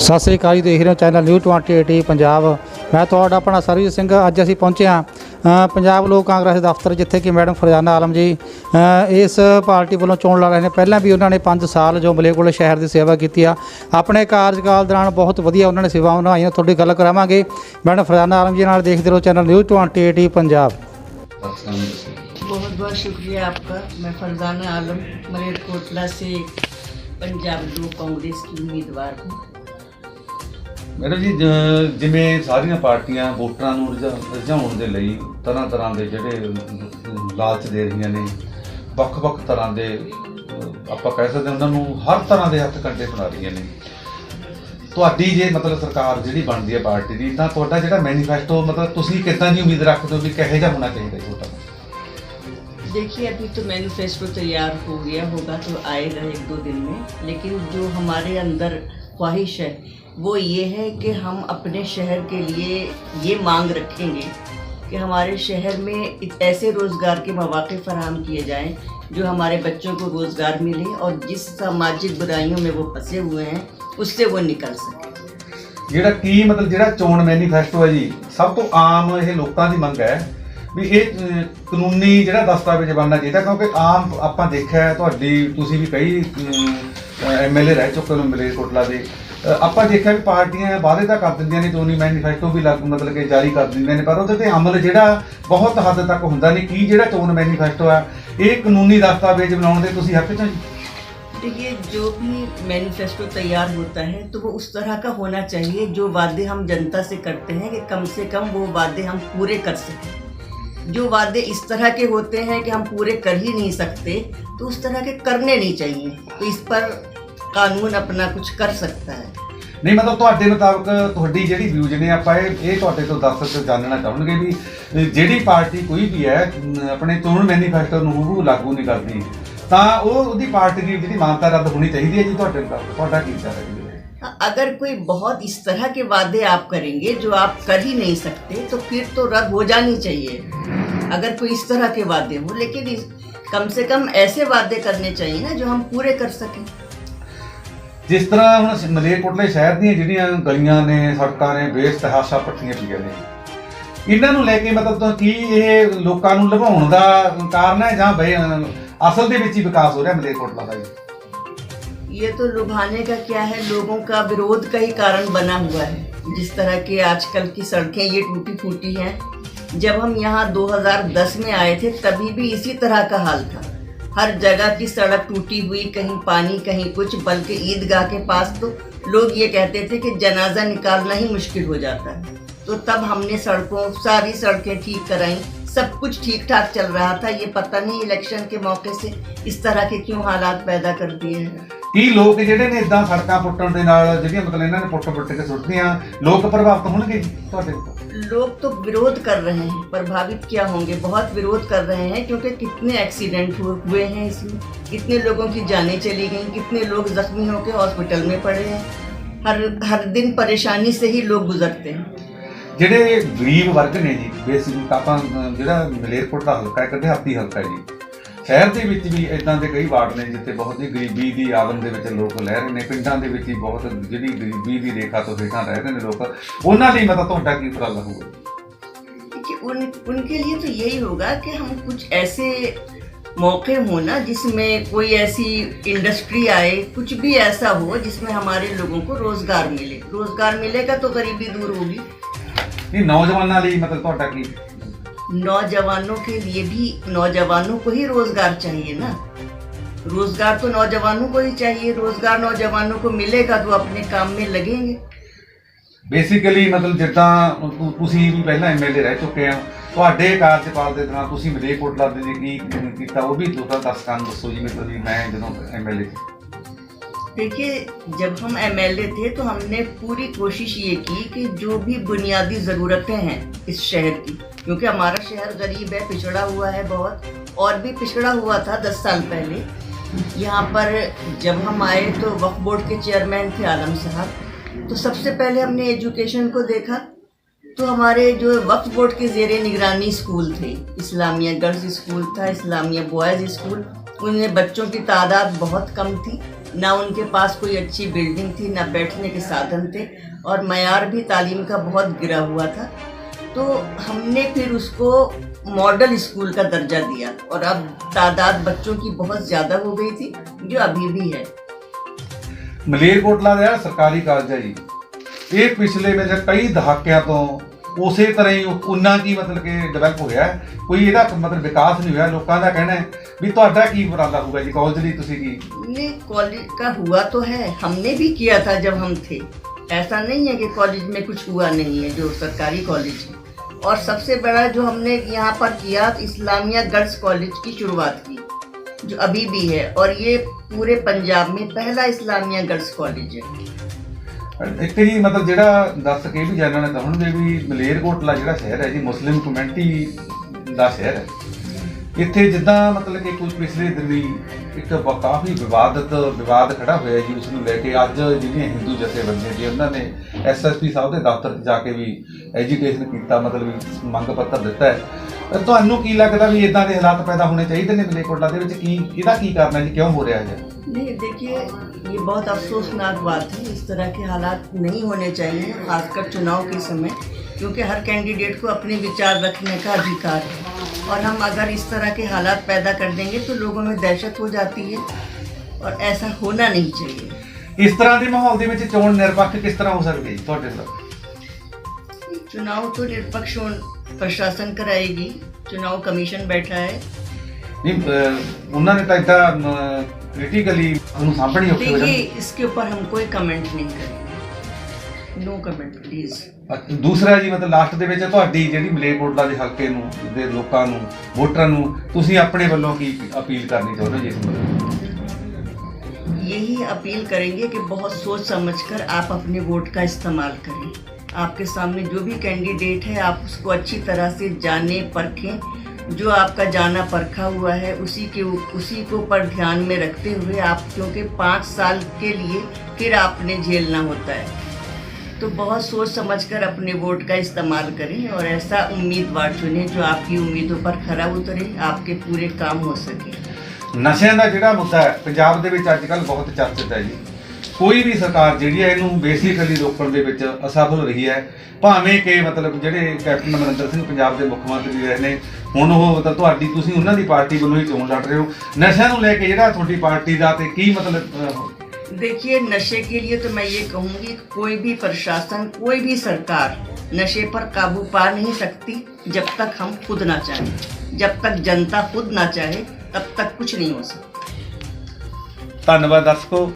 सत श्री अकाल जी, देख रहे हो चैनल न्यूज़ 28 पंजाब। मैं तुहाडा अपना सरबजीत सिंह। अज असीं पहुंचे हाँ पंजाब लोक कांग्रेस दफ्तर, जिथे कि मैडम फरजाना आलम जी इस पार्टी वालों चोण लड़ रहे हैं। पहलां भी उन्होंने 5 साल जो मलेरकोटला शहर की सेवा की आ, अपने कार्यकाल दौरान बहुत वधिया उन्होंने सेवावां निभाईआं। थोड़ी गल करावांगे मैडम फरजाना आलम जी नाल। देखते रहो चैनल न्यूज़ 28 पंजाब। बहुत बहुत शुक्रिया आपका। मैं फरजाना आलम मलेरकोटला से पंजाब लोक कांग्रेस की उम्मीदवार हूँ। मैडम जी, जिमें सारिया पार्टियां वोटरां नूं रिझाउण दे लई तरह तरह के जिहड़े लालच दे रही ने, ਵੱਖ-ਵੱਖ तरह के आपां कह सकते उन्होंने हर तरह के हत्थ कंडे बना रही ने। तुहाडी जे मतलब सरकार जिहड़ी बनदी है पार्टी की, तां तुहाडा जिहड़ा मैनीफेस्टो मतलब तुसीं किदां दी उम्मीद रखदे हो भी किहो जिहा होना चाहिए तुहाडा? देखिए, अभी तो मैनिफेस्टो तैयार हो गया होगा तो आएगा 1-2 दिन में, लेकिन जो हमारे अंदर ख्वाहिश है वो ये है कि हम अपने शहर के लिए ये मांग रखेंगे कि हमारे शहर में ऐसे रोज़गार के मौक़े फराहम किए जाएं जो हमारे बच्चों को रोज़गार मिले और जिस सामाजिक बुराइयों में वो फंसे हुए हैं उससे वो निकल सके। ਜਿਹੜਾ ਕੀ ਮਤਲਬ ਜਿਹੜਾ ਚੋਣ ਮੈਨੀਫੈਸਟੋ ਹੈ ਜੀ, ਸਭ ਤੋਂ ਆਮ ਇਹ ਲੋਕਾਂ ਦੀ ਮੰਗ ਹੈ ਵੀ ਇਹ ਕਾਨੂੰਨੀ ਜਿਹੜਾ ਦਸਤਾਵੇਜ਼ ਬਣਨਾ ਚਾਹੀਦਾ, ਕਿਉਂਕਿ ਆਮ ਆਪਾਂ ਦੇਖਿਆ ਤੁਹਾਡੀ ਤੁਸੀਂ ਵੀ ਕਈ ਐਮਐਲਏ ਰਹਿ ਚੁੱਕੇ ਹੋ ਮਲੇਰਕੋਟਲਾ ਦੇ। ਆਪਾਂ ਦੇਖਿਆ ਵੀ ਪਾਰਟੀਆਂ ਵਾਅਦੇ ਤਾਂ ਕਰ ਦਿੰਦੀਆਂ ਨੇ, ਚੋਣੀ ਮੈਨੀਫੈਸਟੋ ਵੀ ਮਤਲਬ ਕਿ ਜਾਰੀ ਕਰ ਦਿੰਦੀਆਂ ਨੇ, ਪਰ ਉਹਦੇ ਤੇ ਅਮਲ ਜਿਹੜਾ ਬਹੁਤ ਹੱਦ ਤੱਕ ਹੁੰਦਾ ਨਹੀਂ। ਕੀ ਜਿਹੜਾ ਚੋਣ ਮੈਨੀਫੈਸਟੋ ਹੈ ਇਹ ਕਾਨੂੰਨੀ ਦਸਤਾਵੇਜ਼ ਬਣਾਉਣ ਦੇ ਤੁਸੀਂ ਹੱਕ 'ਚ ਹੋ ਜੀ? देखिए, जो भी मैनिफेस्टो तैयार होता है तो वो उस तरह का होना चाहिए जो वादे हम जनता से करते हैं कि कम से कम वो वादे हम पूरे कर सकें। जो वादे इस तरह के होते हैं कि हम पूरे कर ही नहीं सकते तो उस तरह के करने नहीं चाहिए। तो इस पर कानून अपना कुछ कर सकता है। नहीं मतलब ਤੁਹਾਡੇ ਮੁਤਾਬਕ ਤੁਹਾਡੀ ਜਿਹੜੀ ਵਿਊਜ਼ ਨੇ, ਆਪਾਂ ਇਹ ਤੁਹਾਡੇ ਤੋਂ ਦਰਸ਼ਕ ਜਾਣਨਾ ਚਾਹੁੰਦੇ ਵੀ ਜਿਹੜੀ ਪਾਰਟੀ ਕੋਈ ਵੀ ਹੈ ਆਪਣੇ ਚੋਣ ਮੈਨੀਫੈਸਟੋ ਨੂੰ ਲਾਗੂ ਨਹੀਂ ਕਰਦੀ ਤਾਂ ਉਹਦੀ ਪਾਰਟੀ ਦੀ ਜਿਹੜੀ ਮਾਨਤਾ ਰੱਦ होनी चाहिए है जी? ਤੁਹਾਡੇ ਮੁਤਾਬਕ ਤੁਹਾਡਾ ਕੀ ਵਿਚਾਰ है जी? अगर कोई बहुत इस तरह के वादे आप करेंगे जो आप कर ही नहीं सकते तो फिर तो रद्द हो जानी चाहिए। अगर कोई इस तरह के वादे हो, लेकिन कम से कम ऐसे वादे करने चाहिए ना जो हम पूरे कर सकें। जिस तरह ਹੁਣ ਮਲੇਰਕੋਟਲੇ ਸ਼ਹਿਰ ਦੀਆਂ ਜਿਹੜੀਆਂ ਗਲੀਆਂ ਨੇ, ਸੜਕਾਂ ਨੇ, ਬੇਇਸਤਿਹਾਸ਼ਾ ਪੱਟੀਆਂ ਪਈਆਂ ਨੇ, ਇਹਨਾਂ ਨੂੰ ਲੈ ਕੇ ਮਤਲਬ ਕੀ ਇਹ ਲੋਕਾਂ ਨੂੰ ਲੁਭਾਉਣ ਦਾ ਕਾਰਨ ਹੈ ਜਾਂ ਬਈ ਅਸਲ ਦੇ ਵਿੱਚ ਹੀ ਵਿਕਾਸ ਹੋ ਰਿਹਾ ਮਲੇਰਕੋਟਲਾ ਦਾ ਜੀ? ये तो लुभाने का क्या है, लोगों का विरोध का ही कारण बना हुआ है। जिस तरह के आजकल की सड़कें ये टूटी फूटी हैं, जब हम यहाँ 2010 में आए थे तभी भी इसी तरह का हाल था। हर जगह की सड़क टूटी हुई, कहीं पानी कहीं कुछ, बल्कि ईदगाह के पास तो लोग ये कहते थे कि जनाजा निकालना ही मुश्किल हो जाता है। तो तब हमने सारी सड़कें ठीक कराई, सब कुछ ठीक ठाक चल रहा था। ये पता नहीं इलेक्शन के मौके से इस तरह के क्यों हालात पैदा कर दिए हैं। ਕੀ ਲੋਕ ਜਿਹੜੇ ਨੇ ਇਦਾਂ ਸੜਕਾਂ ਪੁੱਟਣ ਦੇ ਨਾਲ ਜਿਹੜੀਆਂ ਮਤਲਬ ਇਹਨਾਂ ਨੇ ਪੁੱਟ ਕੇ ਸੁੱਟਦੀਆਂ, ਲੋਕ ਪ੍ਰਭਾਵਿਤ ਹੋਣਗੇ ਜੀ ਤੁਹਾਡੇ? लोग तो विरोध कर रहे हैं, प्रभावित क्या होंगे, बहुत विरोध कर रहे हैं, क्योंकि कितने एक्सीडेंट हुए हैं इसमें, कितने लोगों की जानें चली गई, कितने लोग जख्मी होकर हॉस्पिटल में पड़े हैं। हर दिन परेशानी से ही लोग गुजरते हैं। ਜਿਹੜੇ ਗਰੀਬ ਵਰਗ ਨੇ ਜੀ, ਬੇਸਿਕ ਆਪਾਂ ਜਿਹੜਾ ਮਲੇਰਕੋਟਲਾ ਹਲਕਾ ਹੈ, ਦਿਹਾਤੀ ਹਲਕਾ ਹੈ ਜੀ, ਸ਼ਹਿਰ ਦੇ ਵਿੱਚ ਵੀ ਇਦਾਂ ਦੇ ਕਈ ਵਾਰਡ ਨੇ ਜਿੱਥੇ ਬਹੁਤ ਹੀ ਗਰੀਬੀ ਦੀ ਆਦਮ ਦੇ ਵਿੱਚ ਲੋਕ ਲੈ ਰਹੇ ਨੇ। ਪਿੰਡਾਂ ਦੇ ਵਿੱਚ ਹੀ ਬਹੁਤ ਜਿਹੜੀ ਗਰੀਬੀ ਦੀ ਰੇਖਾ ਤੋਂ ਹੇਠਾਂ ਰਹਿ ਰਹੇ ਨੇ ਲੋਕ, ਉਹਨਾਂ ਲਈ ਮਤਲਬ ਤੁਹਾਡਾ ਕੀ ਉਪਰਾਲਾ ਹੋਊਗਾ? उनके लिए तो यही होगा कि हम कुछ ऐसे मौके हो ना जिसमें कोई ऐसी इंडस्ट्री आए, कुछ भी ऐसा हो जिसमें हमारे लोगों को रोजगार मिले। रोजगार मिलेगा तो गरीबी दूर होगी। नहीं, नौजवानों लिए मतलब ਤੁਹਾਡਾ ਕੀ? नौजवानों के लिए भी, नौजवानों को ही रोजगार चाहिए ना। रोजगार तो नौजवानों को ही चाहिए। रोजगार नौजवानों को मिलेगा तो अपने काम में लगेंगे। ਬੇਸਿਕਲੀ ਮਤਲਬ ਜਿੱਦਾਂ ਤੁਸੀਂ ਵੀ ਪਹਿਲਾਂ ਐਮਐਲਏ ਰਹਿ ਚੁੱਕੇ ਆ, ਤੁਹਾਡੇ ਕਾਰਜਕਾਲ ਦੇ ਦੌਰਾਨ ਤੁਸੀਂ ਮਲੇਰਕੋਟਲਾ ਦੇ ਲਈ ਕੀ ਕੀਤਾ ਉਹ ਵੀ ਦਰਸ਼ਕਾਂ ਨੂੰ ਦੱਸੋ ਜੀ। ਮਤਲਬ ਮੈਂ ਜਦੋਂ ਐਮਐਲਏ ਸੀ, देखिए, जब हम एमएलए थे तो हमने पूरी कोशिश ये की कि जो भी बुनियादी ज़रूरतें हैं इस शहर की, क्योंकि हमारा शहर गरीब है, पिछड़ा हुआ है बहुत, और भी पिछड़ा हुआ था 10 साल पहले। यहाँ पर जब हम आए तो वक्फ बोर्ड के चेयरमैन थे आलम साहब, तो सबसे पहले हमने एजुकेशन को देखा। तो हमारे जो वक्फ बोर्ड के ज़ेरे निगरानी स्कूल थे, इस्लामिया गर्ल्स स्कूल था, इस्लामिया बॉयज़ स्कूल, उनमें बच्चों की तादाद बहुत कम थी। ना उनके पास कोई अच्छी बिल्डिंग थी, ना बैठने के साधन थे, और मयार भी तालीम का बहुत गिरा हुआ था। तो हमने फिर उसको मॉडल स्कूल का दर्जा दिया, और अब तादाद बच्चों की बहुत ज़्यादा हो गई थी, जो अभी भी है। ਮਲੇਰਕੋਟਲਾ ਦਾ ਸਰਕਾਰੀ ਕਾਲਜ ਹੈ ਜੀ, ਇਹ ਪਿਛਲੇ ਵਿੱਚ ਕਈ ਦਹਾਕਿਆਂ ਤੋਂ ਉਸੇ ਤਰ੍ਹਾਂ ਹੀ ਉਨਾ ਕੀ ਮਤਲਬ ਕਿ ਡਿਵੈਲਪ ਹੋਇਆ ਹੈ, ਕੋਈ ਇਹਦਾ ਮਤਲਬ ਵਿਕਾਸ ਨਹੀਂ ਹੋਇਆ। ਲੋਕਾਂ ਦਾ ਕਹਿਣਾ ਹੈ ਵੀ ਤੁਹਾਡਾ ਕੀ ਉਪਰਾਲਾ ਹੋਊਗਾ ਜੀ ਕਾਲਜ ਲਈ, ਤੁਸੀਂ ਕੀ? नहीं, कॉलेज का हुआ तो है, हमने भी किया था जब हम थे। ऐसा नहीं है कि कॉलेज में कुछ हुआ नहीं है, जो सरकारी कॉलेज है। और सबसे बड़ा जो हमने यहाँ पर किया, इस्लामिया गर्ल्स कॉलेज की शुरुआत की, जो अभी भी है, और ये पूरे पंजाब में पहला इस्लामिया गर्ल्स कॉलेज है। ਇੱਕ ਜੀ ਮਤਲਬ ਜਿਹੜਾ ਦੱਸ ਕੇ ਵੀ ਜਾਣਨਾ ਚਾਹੁੰਦੇ ਵੀ ਮਲੇਰਕੋਟਲਾ ਜਿਹੜਾ ਸ਼ਹਿਰ ਹੈ ਜੀ ਮੁਸਲਿਮ ਕਮਿਊਨਿਟੀ ਦਾ ਸ਼ਹਿਰ ਹੈ। ਇੱਥੇ ਜਿੱਦਾਂ ਮਤਲਬ ਕਿ ਕੁਝ ਪਿਛਲੇ ਦਿਨੀ ਇੱਕ ਕਾਫੀ ਵਿਵਾਦ ਖੜਾ ਹੋਇਆ ਜੀ, ਉਸ ਨੂੰ ਲੈ ਕੇ ਅੱਜ ਜਿਹੜੀਆਂ ਹਿੰਦੂ ਜਥੇਬੰਦੀਆਂ ਜੀ ਉਹਨਾਂ ਨੇ ਐਸਐਸਪੀ ਸਾਹਿਬ ਦੇ ਦਫ਼ਤਰ 'ਚ ਜਾ ਕੇ ਵੀ ਐਜੀਟੇਸ਼ਨ ਕੀਤਾ, ਮਤਲਬ ਵੀ ਮੰਗ ਪੱਤਰ ਦਿੱਤਾ ਹੈ। ਤੁਹਾਨੂੰ ਕੀ ਲੱਗਦਾ ਵੀ ਇਦਾਂ ਦੇ ਹਾਲਾਤ ਪੈਦਾ ਹੋਣੇ ਚਾਹੀਦੇ ਨੇ ਮਲੇਰਕੋਟਲਾ ਦੇ ਵਿੱਚ? ਕੀ ਇਹਦਾ ਕੀ ਕਾਰਨ ਹੈ ਜੀ, ਕਿਉਂ ਹੋ ਰਿਹਾ ਹੈ? नहीं, देखिए, ये बहुत अफसोसनाक बात है। इस तरह के हालात नहीं होने चाहिए, खासकर चुनाव के समय, क्योंकि हर कैंडिडेट को अपने विचार रखने का अधिकार है। और हम अगर इस तरह के हालात पैदा कर देंगे तो लोगों में दहशत हो जाती है, और ऐसा होना नहीं चाहिए। ਇਸ ਤਰ੍ਹਾਂ ਦੇ ਮਾਹੌਲ ਦੇ ਵਿੱਚ ਚੋਣ ਨਿਰਪੱਖ ਕਿਸ ਤਰ੍ਹਾਂ ਹੋ ਸਕਦੀ ਹੈ ਤੁਹਾਡੇ ਨਾਲ? चुनाव तो निष्पक्ष प्रशासन कराएगी, चुनाव कमीशन बैठा है। ਨਹੀਂ ਉਹਨਾਂ ਨੇ ਤਾਂ ਇੱਦਾਂ ਕ੍ਰਿਟੀਕਲੀ ਉਹਨੂੰ ਸਾਂਭਣੀ ਔਖੀ ਹੋ देखिए, ਜਾਂਦੀ। इसके ऊपर हम कोई कमेंट नहीं करेंगे, नो कमेंट प्लीज। ਦੂਸਰਾ ਜੀ ਮਤਲਬ ਲਾਸਟ ਦੇ ਵਿੱਚ ਤੁਹਾਡੀ ਜਿਹੜੀ ਮਲੇਰਕੋਟਲਾ ਦੇ ਹਲਕੇ ਨੂੰ ਦੇ ਲੋਕਾਂ ਨੂੰ, ਵੋਟਰਾਂ ਨੂੰ ਤੁਸੀਂ ਆਪਣੇ ਵੱਲੋਂ ਕੀ ਅਪੀਲ ਕਰਨੀ ਚਾਹੁੰਦੇ ਹੋ ਜੀ ਇਸ ਬਾਰੇ? यही अपील करेंगे कि बहुत सोच समझकर आप अपने वोट का इस्तेमाल करें। आपके सामने जो भी कैंडिडेट है, आप उसको अच्छी तरह से जाने परखें। जो आपका जाना परखा हुआ है उसी को पर ध्यान में रखते हुए आप, क्योंकि 5 साल के लिए फिर आपने झेलना होता है, तो बहुत सोच समझकर अपने वोट का इस्तेमाल करें, और ऐसा उम्मीदवार चुनें जो आपकी उम्मीदों पर खरा उतरे, आपके पूरे काम हो सके। ਨਸ਼ਿਆਂ ਦਾ ਜਿਹੜਾ ਮੁੱਦਾ ਹੈ ਪੰਜਾਬ ਦੇ ਵਿੱਚ ਅੱਜ ਕੱਲ੍ਹ ਬਹੁਤ ਚਰਚਿਤ ਹੈ ਜੀ। ਕੋਈ ਵੀ ਸਰਕਾਰ ਜਿਹੜੀ ਹੈ ਇਹਨੂੰ ਬੇਸਿਕਲੀ ਰੋਕਣ ਦੇ ਵਿੱਚ ਅਸਫਲ ਰਹੀ ਹੈ, ਭਾਵੇਂ ਕਿ ਮਤਲਬ ਜਿਹੜੇ ਕੈਪਟਨ ਅਮਰਿੰਦਰ ਸਿੰਘ ਪੰਜਾਬ ਦੇ ਮੁੱਖ ਮੰਤਰੀ ਰਹੇ ਨੇ, ਹੁਣ ਉਹ ਮਤਲਬ ਤੁਸੀਂ ਉਹਨਾਂ ਦੀ ਪਾਰਟੀ ਵੱਲੋਂ ਹੀ ਚੋਣ ਲੜ ਰਹੇ ਹੋ। ਨਸ਼ਿਆਂ ਨੂੰ ਲੈ ਕੇ ਜਿਹੜਾ ਤੁਹਾਡੀ ਪਾਰਟੀ ਦਾ ਤੇ ਕੀ ਮਤਲਬ? देखिए, नशे के लिए तो मैं ये कहूँगी, कोई भी प्रशासन, कोई भी सरकार नशे पर काबू पा नहीं सकती जब तक हम खुद ना चाहें। जब तक जनता खुद ना चाहे तब तक कुछ नहीं हो सकता। ਧੰਨਵਾਦ ਦਰਸ਼ਕੋ।